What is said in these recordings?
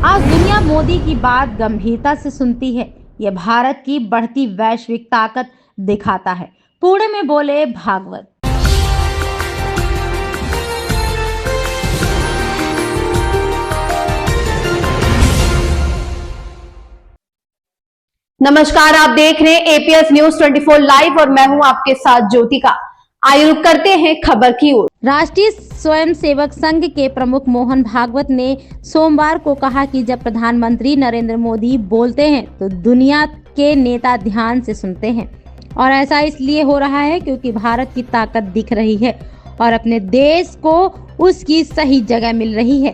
आज दुनिया मोदी की बात गंभीरता से सुनती है। यह भारत की बढ़ती वैश्विक ताकत दिखाता है। पुणे में बोले भागवत। नमस्कार, आप देख रहे हैं एपीएस न्यूज 24 लाइव और मैं हूं आपके साथ ज्योतिका। आइए रुक करते हैं खबर की ओर। राष्ट्रीय स्वयंसेवक संघ के प्रमुख मोहन भागवत ने सोमवार को कहा कि जब प्रधानमंत्री नरेंद्र मोदी बोलते हैं तो दुनिया के नेता ध्यान से सुनते हैं, और ऐसा इसलिए हो रहा है क्योंकि भारत की ताकत दिख रही है और अपने देश को उसकी सही जगह मिल रही है।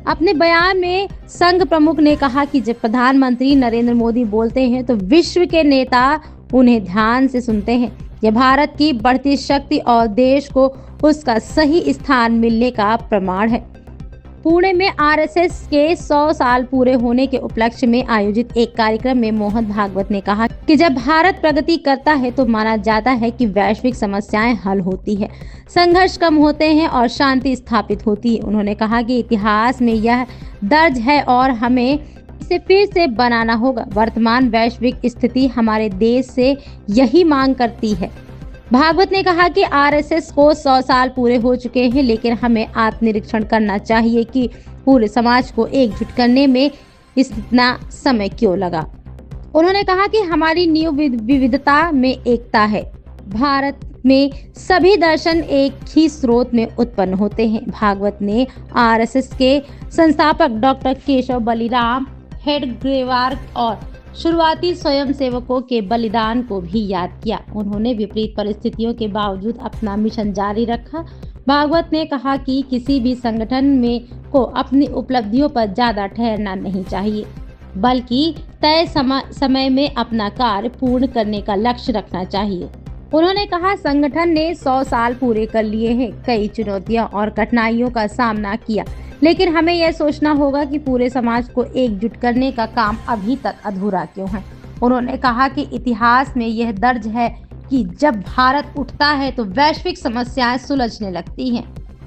अपने बयान में संघ प्रमुख ने कहा कि जब प्रधानमंत्री नरेंद्र मोदी बोलते हैं तो विश्व के नेता उन्हें ध्यान से सुनते हैं। यह भारत की बढ़ती शक्ति और देश को उसका सही स्थान मिलने का प्रमाण है। पुणे में आरएसएस के 100 साल पूरे होने के उपलक्ष्य में आयोजित एक कार्यक्रम में मोहन भागवत ने कहा कि जब भारत प्रगति करता है तो माना जाता है कि वैश्विक समस्याएं हल होती है, संघर्ष कम होते हैं और शांति स्थापित होती है। उन्होंने कहा कि इतिहास में यह दर्ज है और हमें इसे फिर से बनाना होगा। वर्तमान वैश्विक स्थिति हमारे देश से यही मांग करती है। भागवत ने कहा कि आरएसएस को 100 साल पूरे हो चुके हैं, लेकिन हमें आत्मनिरीक्षण करना चाहिए कि पूरे समाज को एकजुट करने में इतना समय क्यों लगा। उन्होंने कहा कि हमारी विविधता में एकता है। भारत में सभी दर्शन एक ही स्रोत में उत्पन्न होते हैं। भागवत ने आरएसएस के संस्थापक डॉक्टर केशव बलिराम हेडगेवार और शुरुआती स्वयंसेवकों के बलिदान को भी याद किया। उन्होंने विपरीत परिस्थितियों के बावजूद अपना मिशन जारी रखा। भागवत ने कहा कि किसी भी संगठन में को अपनी उपलब्धियों पर ज्यादा ठहरना नहीं चाहिए, बल्कि तय समय में अपना कार्य पूर्ण करने का लक्ष्य रखना चाहिए। उन्होंने कहा, संगठन ने 100 साल पूरे कर लिए हैं, कई चुनौतियां और कठिनाइयों का सामना किया, लेकिन हमें यह सोचना होगा कि पूरे समाज को एकजुट करने का काम अभी तक अधूरा क्यों है। उन्होंने कहा कि इतिहास में यह दर्ज है कि जब भारत उठता है तो वैश्विक समस्याएं सुलझने लगती हैं,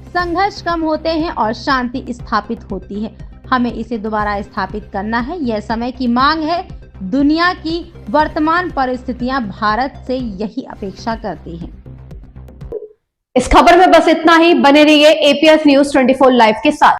संघर्ष कम होते हैं और शांति स्थापित होती है। हमें इसे दोबारा स्थापित करना है। यह समय की मांग है। दुनिया की वर्तमान परिस्थितियां भारत से यही अपेक्षा करती हैं। इस खबर में बस इतना ही। बने रहिए एपीएस न्यूज 24 लाइव के साथ।